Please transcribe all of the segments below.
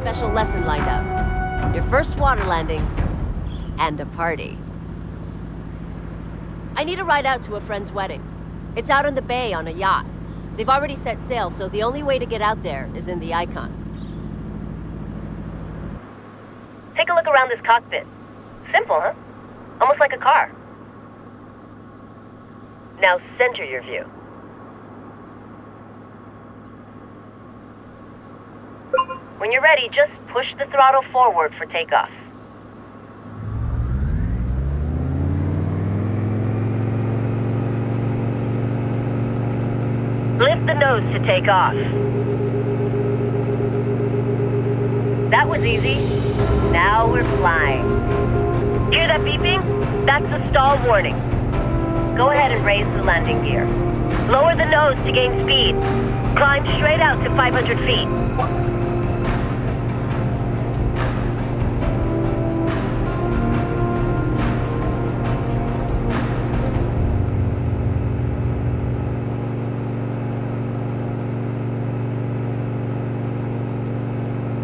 special lesson lined up. Your first water landing, and a party. I need a ride out to a friend's wedding. It's out on the bay on a yacht. They've already set sail, so the only way to get out there is in the Icon. Take a look around this cockpit. Simple, huh? Almost like a car. Now center your view. When you're ready, just push the throttle forward for takeoff. Lift the nose to take off. That was easy. Now we're flying. Hear that beeping? That's the stall warning. Go ahead and raise the landing gear. Lower the nose to gain speed. Climb straight out to 500 feet.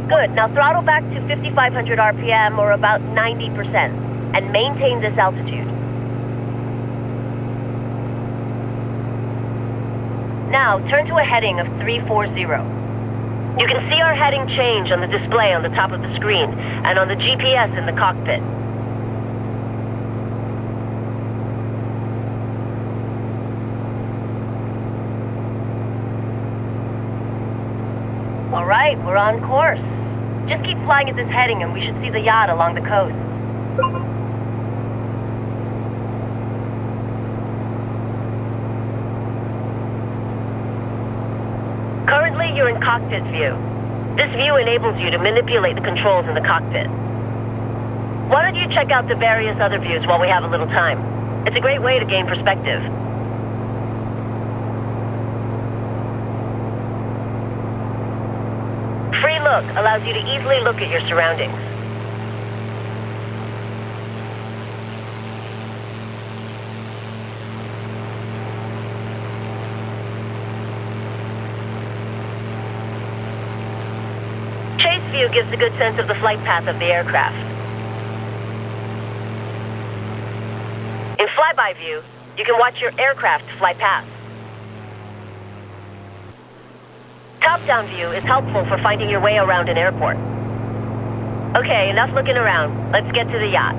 Good. Now throttle back to 5,500 RPM or about 90% and maintain this altitude. Now turn to a heading of 340. You can see our heading change on the display on the top of the screen and on the GPS in the cockpit. All right, we're on course. Just keep flying at this heading and we should see the yacht along the coast. Currently, you're in cockpit view. This view enables you to manipulate the controls in the cockpit. Why don't you check out the various other views while we have a little time? It's a great way to gain perspective. Free look allows you to easily look at your surroundings. Chase view gives a good sense of the flight path of the aircraft. In flyby view, you can watch your aircraft fly past. Top-down view is helpful for finding your way around an airport. Okay, enough looking around. Let's get to the yacht.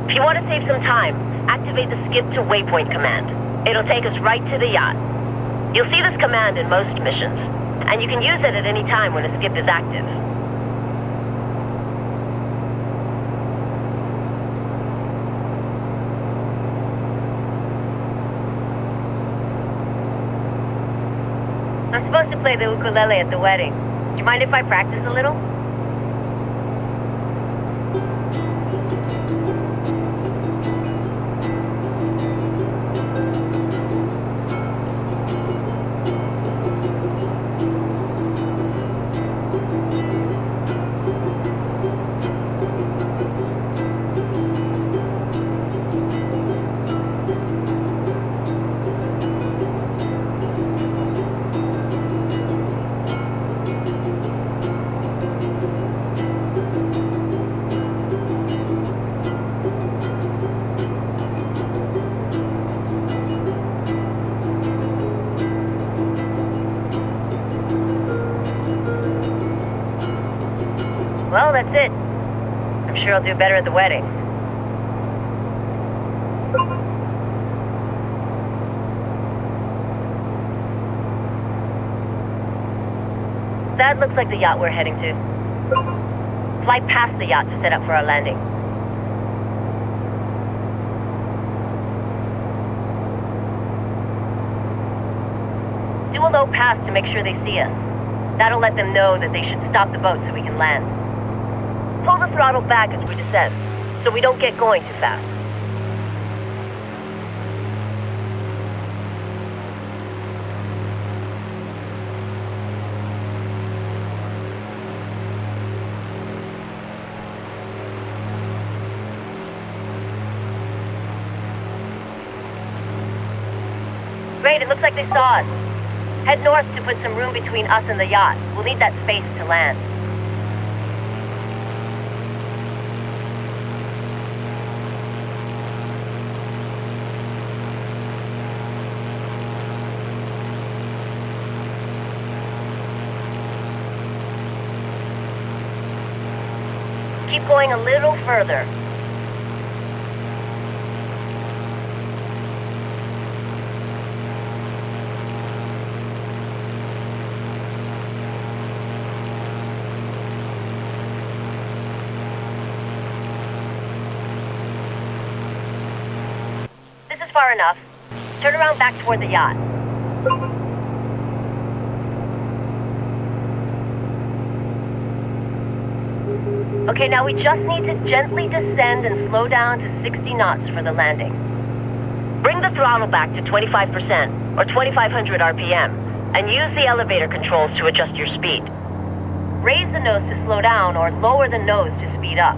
If you want to save some time, activate the skip to waypoint command. It'll take us right to the yacht. You'll see this command in most missions, and you can use it at any time when a skip is active. I'm supposed to play the ukulele at the wedding. Do you mind if I practice a little? Well, that's it. I'm sure I'll do better at the wedding. That looks like the yacht we're heading to. Fly past the yacht to set up for our landing. Do a low pass to make sure they see us. That'll let them know that they should stop the boat so we can land. Pull the throttle back as we descend, so we don't get going too fast. Great, it looks like they saw us. Head north to put some room between us and the yacht. We'll need that space to land. Keep going a little further. This is far enough. Turn around back toward the yacht. Okay, now we just need to gently descend and slow down to 60 knots for the landing. Bring the throttle back to 25% or 2,500 RPM and use the elevator controls to adjust your speed. Raise the nose to slow down or lower the nose to speed up.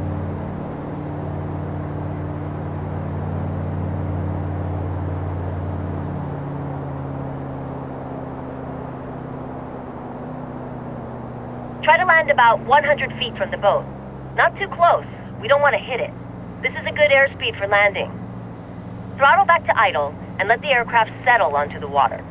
Try to land about 100 feet from the boat. Not too close. We don't want to hit it. This is a good airspeed for landing. Throttle back to idle and let the aircraft settle onto the water.